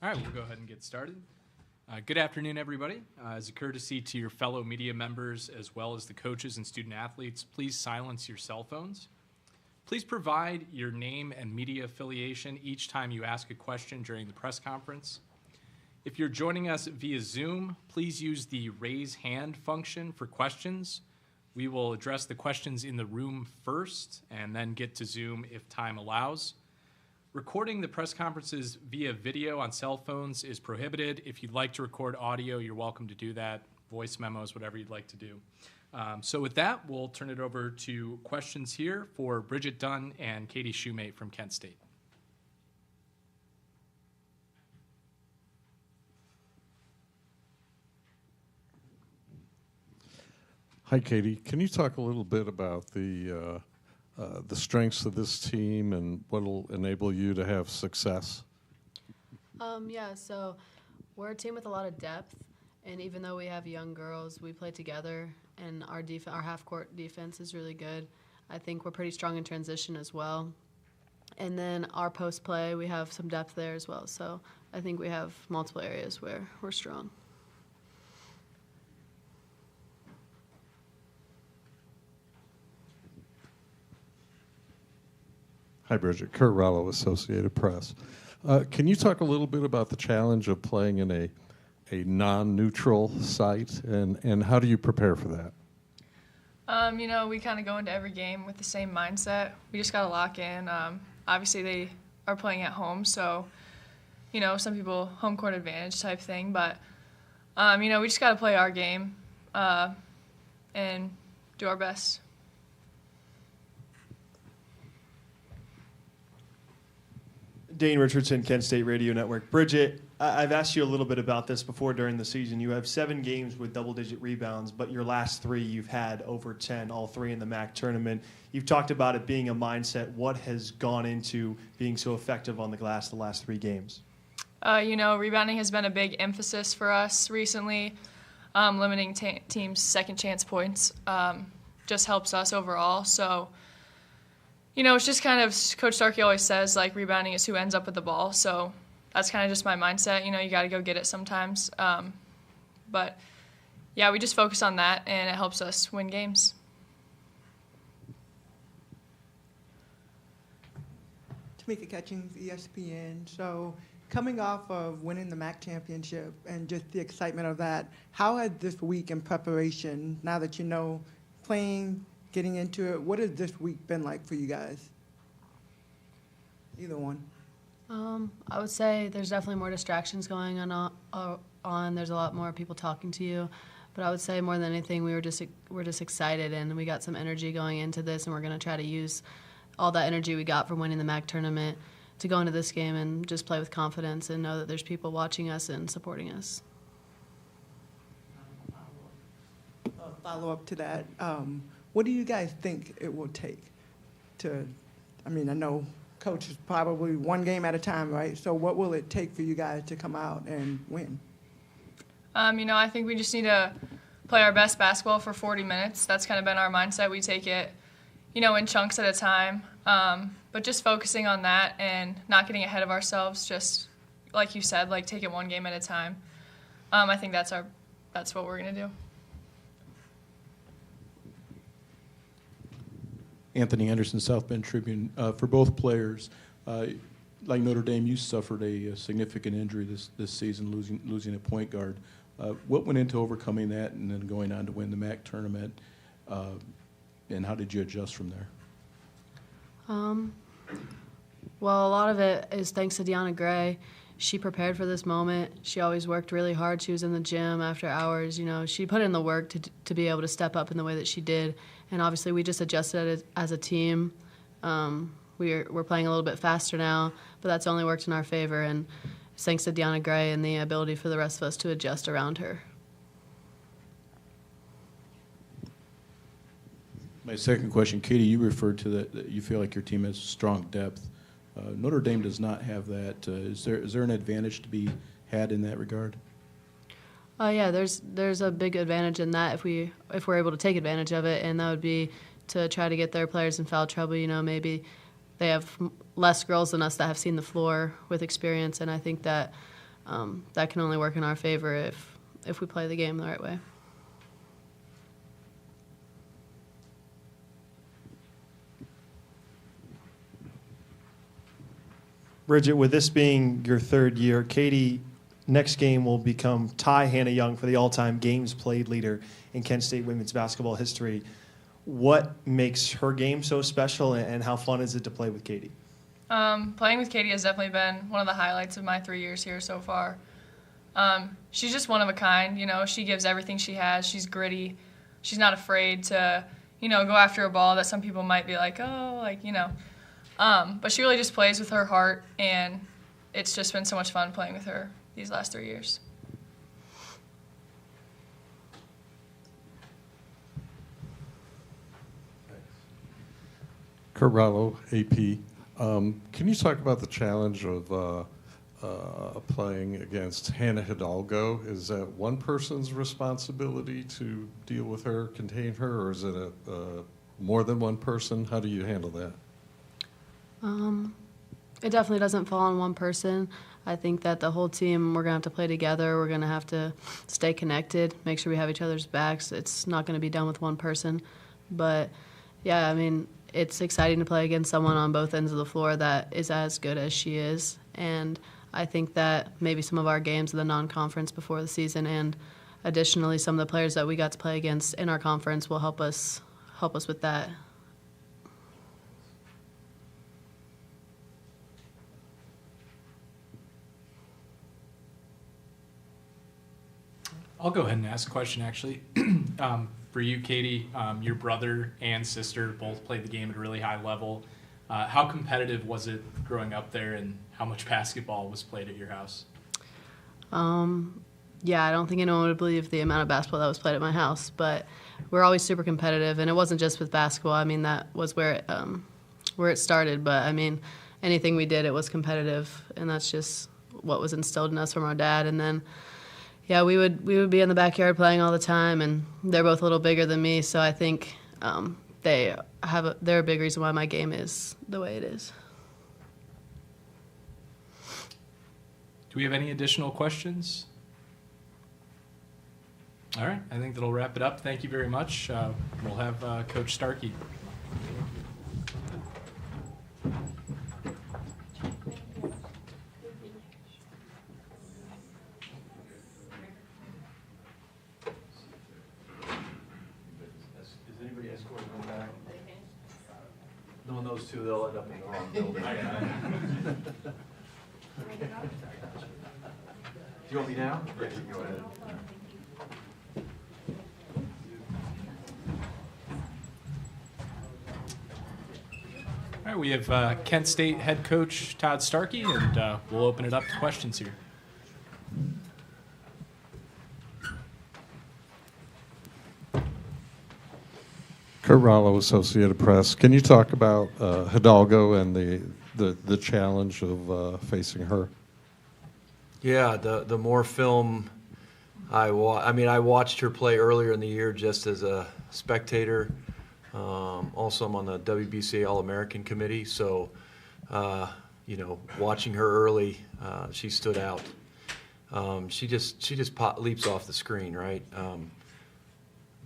All right, we'll go ahead and get started. Good afternoon, everybody. As a courtesy to your fellow media members, as well as the coaches and student athletes, please silence your cell phones. Please provide your name and media affiliation each time you ask a question during the press conference. If you're joining us via Zoom, please use the raise hand function for questions. We will address the questions in the room first and then get to Zoom if time allows. Recording the press conferences via video on cell phones is prohibited. If you'd like to record audio, you're welcome to do that. Voice memos, whatever you'd like to do. So with that, we'll turn it over to questions here for Bridget Dunn and Katie Shoemate from Kent State. Hi, Katie. Can you talk a little bit about the strengths of this team and what will enable you to have success? So we're a team with a lot of depth, and even though we have young girls, we play together, and our half-court defense is really good. I think we're pretty strong in transition as well. And then our post play, we have some depth there as well. So I think we have multiple areas where we're strong. Hi, Bridget. Kurt Rollo, Associated Press. Can you talk a little bit about the challenge of playing in a non-neutral site, and how do you prepare for that? We kind of go into every game with the same mindset. We just got to lock in. Obviously, they are playing at home, so, some people home court advantage type thing. But, we just got to play our game and do our best. Dane Richardson, Kent State Radio Network. Bridget, I've asked you a little bit about this before during the season. You have 7 games with double-digit rebounds, but your last 3 you've had over 10, all 3 in the MAC tournament. You've talked about it being a mindset. What has gone into being so effective on the glass the last 3 games? Rebounding has been a big emphasis for us recently. Limiting teams' second chance points just helps us overall. So, it's just kind of, Coach Starkey always says, rebounding is who ends up with the ball. So that's kind of just my mindset. You got to go get it sometimes. But, we just focus on that, and it helps us win games. Tamika Catchings, ESPN. So coming off of winning the MAC championship and just the excitement of that, how has this week in preparation, now that playing, getting into it, what has this week been like for you guys? Either one. I would say there's definitely more distractions going on. There's a lot more people talking to you. But I would say more than anything, we're just excited, and we got some energy going into this, and we're going to try to use all that energy we got from winning the MAC tournament to go into this game and just play with confidence and know that there's people watching us and supporting us. Follow up to that. What do you guys think it will take I know Coach is probably one game at a time, right? So what will it take for you guys to come out and win? I think we just need to play our best basketball for 40 minutes. That's kind of been our mindset. We take it, in chunks at a time. But just focusing on that and not getting ahead of ourselves, just like you said, take it one game at a time. I think that's what we're going to do. Anthony Anderson, South Bend Tribune. For both players, like Notre Dame, you suffered a significant injury this season, losing a point guard. What went into overcoming that and then going on to win the MAC tournament, and how did you adjust from there? Well, a lot of it is thanks to Deanna Gray. She prepared for this moment. She always worked really hard. She was in the gym after hours. She put in the work to be able to step up in the way that she did. And obviously, we just adjusted it as a team. We're playing a little bit faster now, but that's only worked in our favor. And it's thanks to Deanna Gray and the ability for the rest of us to adjust around her. My second question, Katie, you referred to that you feel like your team has strong depth. Notre Dame does not have that. Is there an advantage to be had in that regard? There's a big advantage in that if we're able to take advantage of it, and that would be to try to get their players in foul trouble. Maybe they have less girls than us that have seen the floor with experience, and I think that that can only work in our favor if we play the game the right way. Bridget, with this being your third year, Katie, next game will tie Hannah Young for the all-time games played leader in Kent State women's basketball history. What makes her game so special, and how fun is it to play with Katie? Playing with Katie has definitely been one of the highlights of my 3 years here so far. She's just one of a kind. She gives everything she has. She's gritty. She's not afraid to, go after a ball that some people might be like, but she really just plays with her heart, and it's just been so much fun playing with her these last 3 years. Kurt Rollo, AP. Can you talk about the challenge of playing against Hannah Hidalgo? Is that one person's responsibility to deal with her, contain her, or is it more than one person? How do you handle that? It definitely doesn't fall on one person. I think that the whole team, we're going to have to play together. We're going to have to stay connected, make sure we have each other's backs. It's not going to be done with one person. But, yeah, I mean, it's exciting to play against someone on both ends of the floor that is as good as she is. And I think that maybe some of our games in the non-conference before the season, and additionally some of the players that we got to play against in our conference, will help us with that. I'll go ahead and ask a question, actually. For you, Katie, your brother and sister both played the game at a really high level. How competitive was it growing up there, and how much basketball was played at your house? Yeah, I don't think anyone would believe the amount of basketball that was played at my house, but we're always super competitive, and it wasn't just with basketball. I mean, that was where it started, but I mean, anything we did, it was competitive, and that's just what was instilled in us from our dad. And then, yeah, we would be in the backyard playing all the time, and they're both a little bigger than me, so I think they're a big reason why my game is the way it is. Do we have any additional questions? All right, I think that'll wrap it up. Thank you very much. We'll have Coach Starkey. Knowing those two, they'll end up in the wrong building. Do you want me now? Yeah, you can go ahead. All right, we have Kent State head coach Todd Starkey, and we'll open it up to questions here. Kurt Rollo, Associated Press. Can you talk about Hidalgo and the challenge of facing her? Yeah, the more film I watched her play earlier in the year just as a spectator. Also, I'm on the WBCA All-American Committee, so watching her early, she stood out. She just leaps off the screen, right?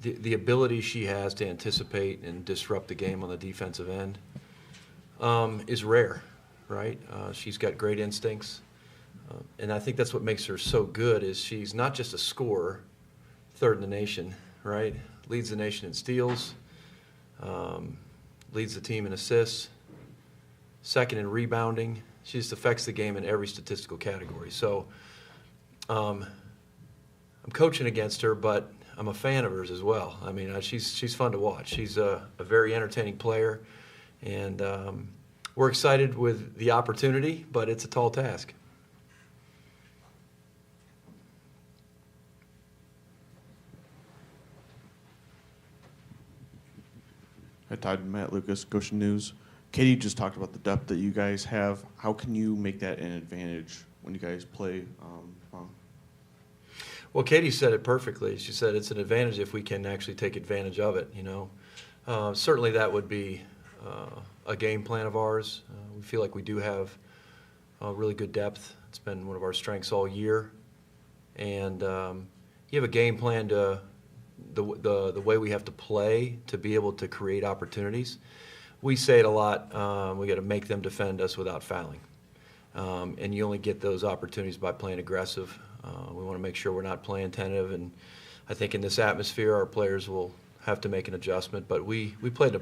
The ability she has to anticipate and disrupt the game on the defensive end is rare, right? She's got great instincts, and I think that's what makes her so good. Is she's not just a scorer, third in the nation, right? Leads the nation in steals. Leads the team in assists, second in rebounding. She just affects the game in every statistical category. So I'm coaching against her, but I'm a fan of hers as well. I mean, she's fun to watch. She's a very entertaining player, and we're excited with the opportunity, but it's a tall task. Hi, Todd and Matt Lucas, Goshen News. Katie just talked about the depth that you guys have. How can you make that an advantage when you guys play? Well, Katie said it perfectly. She said it's an advantage if we can actually take advantage of it, Certainly that would be a game plan of ours. We feel like we do have really good depth It's been one of our strengths all year. And you have a game plan to the way we have to play to be able to create opportunities. We say it a lot, we got to make them defend us without fouling. And you only get those opportunities by playing aggressive. We want to make sure we're not playing tentative, and I think in this atmosphere our players will have to make an adjustment. But we played in a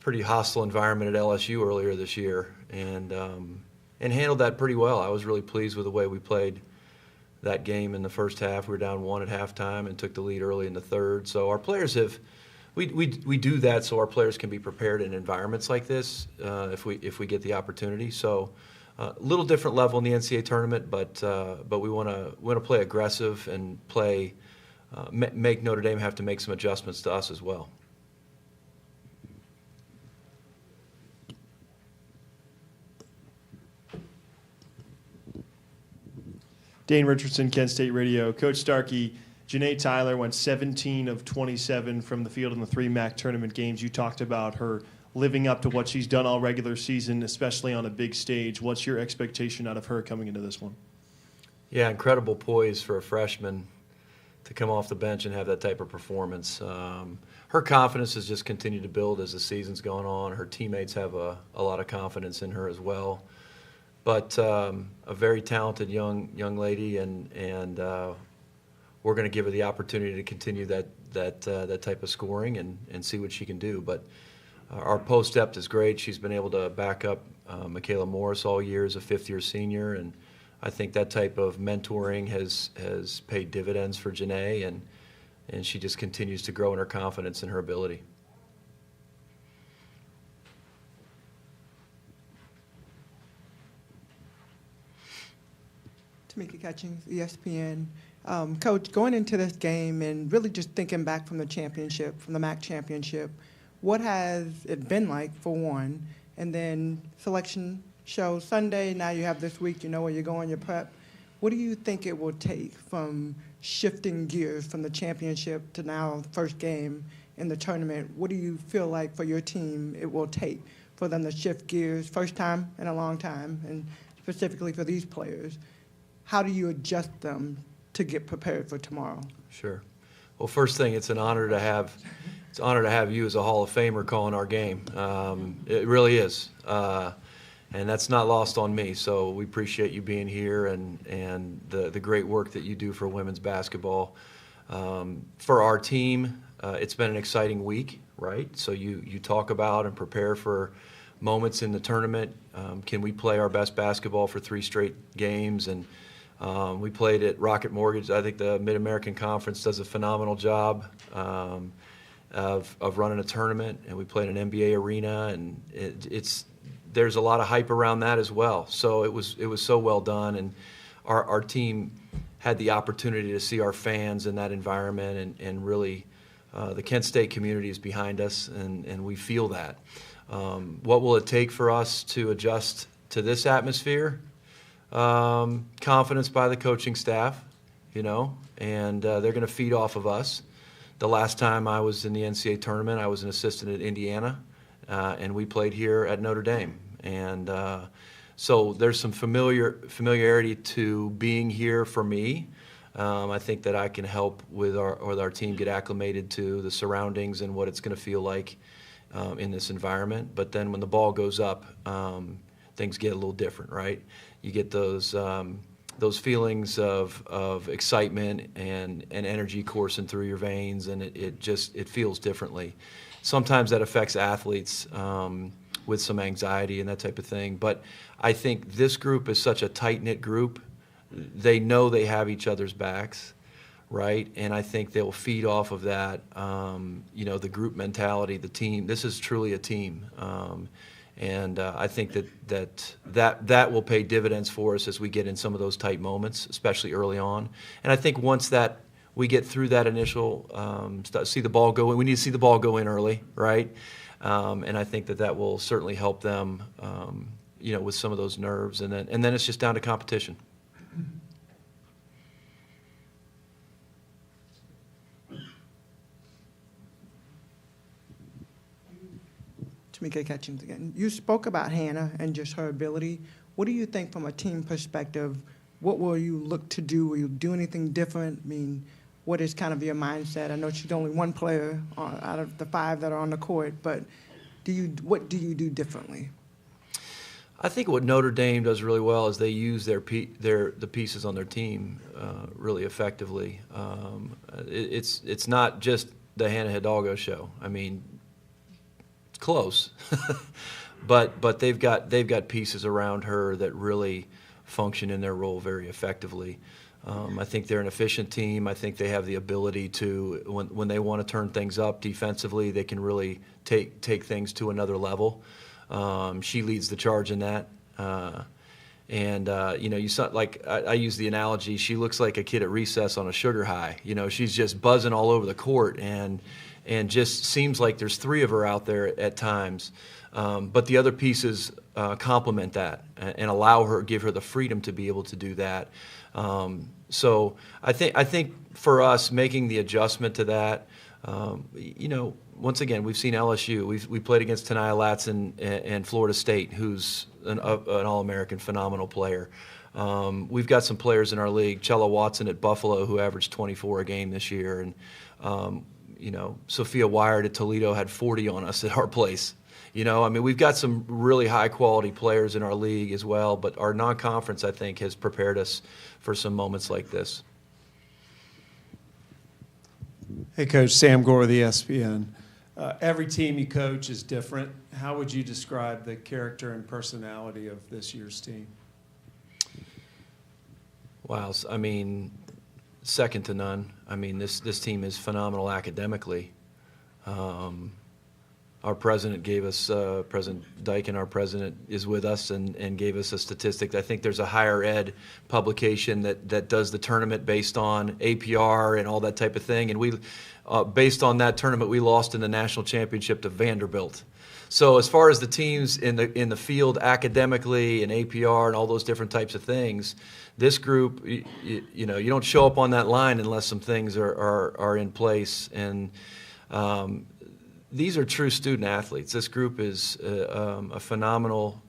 pretty hostile environment at LSU earlier this year, and handled that pretty well. I was really pleased with the way we played that game in the first half. We were down 1 at halftime and took the lead early in the third. So our players we do that so our players can be prepared in environments like this if we get the opportunity. So a little different level in the NCAA tournament, but we want to play aggressive and make Notre Dame have to make some adjustments to us as well. Dane Richardson, Kent State Radio. Coach Starkey, Janae Tyler went 17 of 27 from the field in the 3 MAC tournament games. You talked about her living up to what she's done all regular season, especially on a big stage. What's your expectation out of her coming into this one? Yeah, incredible poise for a freshman to come off the bench and have that type of performance. Her confidence has just continued to build as the season's gone on. Her teammates have a lot of confidence in her as well. But a very talented young lady, and we're going to give her the opportunity to continue that type of scoring and see what she can do. But our post depth is great. She's been able to back up Michaela Morris all year as a 5th-year senior, and I think that type of mentoring has paid dividends for Janae, and she just continues to grow in her confidence and her ability. Tamika Catchings, ESPN. Coach, going into this game and really just thinking back from the championship, from the MAC championship, what has it been like, for one? And then selection shows Sunday, now you have this week, you know where you're going, your prep. What do you think it will take from shifting gears from the championship to now first game in the tournament? What do you feel like for your team it will take for them to shift gears, first time in a long time, and specifically for these players? How do you adjust them to get prepared for tomorrow? Sure. Well, first thing, it's an honor to have you as a Hall of Famer calling our game. It really is, and that's not lost on me. So we appreciate you being here and the great work that you do for women's basketball. For our team, it's been an exciting week, right? So you talk about and prepare for moments in the tournament. Can we play our best basketball for 3 straight games? And we played at Rocket Mortgage. I think the Mid-American Conference does a phenomenal job of running a tournament, and we played an NBA arena, and there's a lot of hype around that as well. So it was so well done, and our team had the opportunity to see our fans in that environment, and really the Kent State community is behind us, and we feel that. What will it take for us to adjust to this atmosphere? Confidence by the coaching staff, and they're going to feed off of us. The last time I was in the NCAA tournament, I was an assistant at Indiana, and we played here at Notre Dame. And so there's some familiarity to being here for me. I think that I can help with our team get acclimated to the surroundings and what it's going to feel like in this environment. But then when the ball goes up, things get a little different, right? You get those feelings of excitement and energy coursing through your veins, and it feels differently. Sometimes that affects athletes with some anxiety and that type of thing. But I think this group is such a tight-knit group. They know they have each other's backs, right? And I think they'll feed off of that, the group mentality, the team. This is truly a team. And I think that will pay dividends for us as we get in some of those tight moments, especially early on. And I think once that we get through that initial, see the ball go in, we need to see the ball go in early, right? And I think that will certainly help them, with some of those nerves. And then it's just down to competition. Tamika Catchings again. You spoke about Hannah and just her ability. what do you think from a team perspective? What will you look to do? Will you do anything different? I mean, what is kind of your mindset? I know she's only one player out of the 5 that are on the court, but what do you do differently? I think what Notre Dame does really well is they use the pieces on their team really effectively. It's not just the Hannah Hidalgo show. I mean, it's close, but they've got pieces around her that really function in their role very effectively. I think they're an efficient team. I think they have the ability to, when they want to turn things up defensively, they can really take things to another level. She leads the charge in that. You saw, like I use the analogy, she looks like a kid at recess on a sugar high. She's just buzzing all over the court and just seems like there's 3 of her out there at times. But the other pieces complement that and give her the freedom to be able to do that. So I think for us making the adjustment to that, once again, we've seen LSU. We played against Tania Latz and Florida State, who's an All-American phenomenal player. We've got some players in our league, Chella Watson at Buffalo, who averaged 24 a game this year, and Sophia Wired at Toledo had 40 on us at our place. We've got some really high-quality players in our league as well, but our non-conference, I think, has prepared us for some moments like this. Hey, Coach, Sam Gore with ESPN. Every team you coach is different. How would you describe the character and personality of this year's team? Wow, second to none. This team is phenomenal academically. Our president gave us, President Dyken, our president, is with us and gave us a statistic. I think there's a higher ed publication that does the tournament based on APR and all that type of thing. And we, based on that tournament, we lost in the national championship to Vanderbilt. So as far as the teams in the field academically and APR and all those different types of things, this group, you don't show up on that line unless some things are in place. And these are true student athletes. This group is a phenomenal.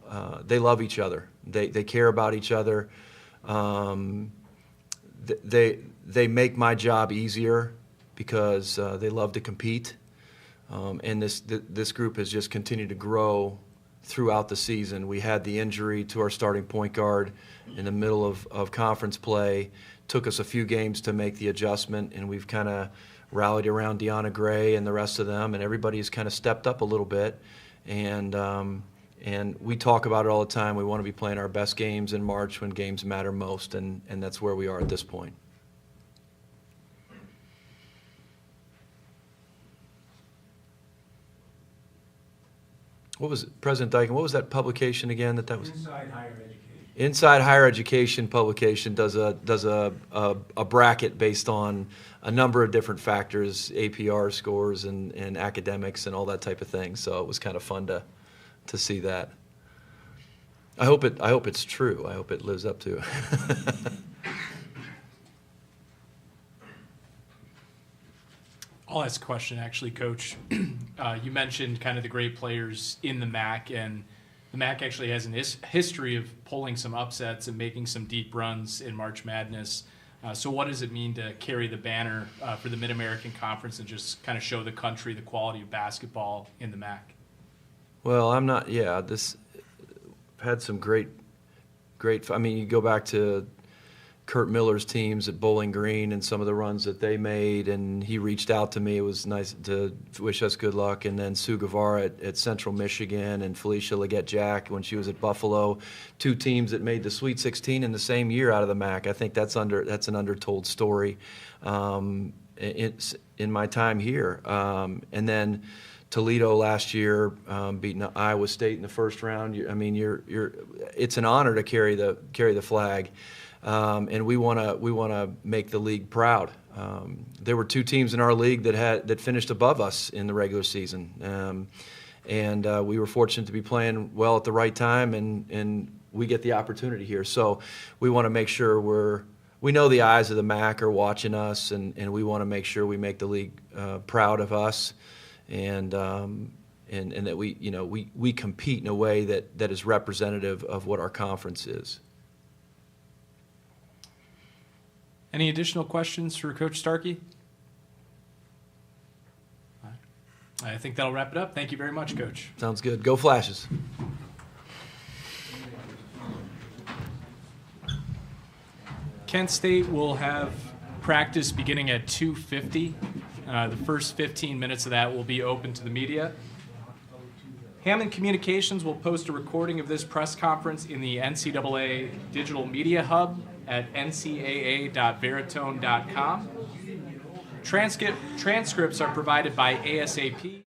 They love each other. They care about each other. They make my job easier because they love to compete. And this group has just continued to grow throughout the season. We had the injury to our starting point guard in the middle of conference play. Took us a few games to make the adjustment, and we've kind of rallied around Deanna Gray and the rest of them, and everybody has kind of stepped up a little bit. And we talk about it all the time. We want to be playing our best games in March when games matter most, and that's where we are at this point. What was it, President Dyken? What was that publication again? That was Inside Higher Education. Inside Higher Education publication does a bracket based on a number of different factors, APR scores and academics and all that type of thing. So it was kind of fun to see that. I hope it's true. I hope it lives up to it. I'll ask a question, actually, Coach. You mentioned kind of the great players in the MAC, and the MAC actually has a history of pulling some upsets and making some deep runs in March Madness. So what does it mean to carry the banner for the Mid-American Conference and just kind of show the country the quality of basketball in the MAC? Well, had some great, you go back to Kurt Miller's teams at Bowling Green and some of the runs that they made, and he reached out to me. It was nice to wish us good luck. And then Sue Guevara at Central Michigan and Felicia Leggett-Jack when she was at Buffalo, 2 teams that made the Sweet 16 in the same year out of the MAC. I think that's an undertold story in my time here. And then Toledo last year beating Iowa State in the first round. It's an honor to carry the flag. And we want to make the league proud. There were 2 teams in our league that finished above us in the regular season, and we were fortunate to be playing well at the right time, and we get the opportunity here. So we want to make sure we know the eyes of the MAC are watching us, and we want to make sure we make the league proud of us, and and that we compete in a way that is representative of what our conference is. Any additional questions for Coach Starkey? I think that'll wrap it up. Thank you very much, Coach. Sounds good. Go Flashes. Kent State will have practice beginning at 2:50. The first 15 minutes of that will be open to the media. Hammond Communications will post a recording of this press conference in the NCAA Digital Media Hub at ncaa.veritone.com. Transcripts are provided by ASAP.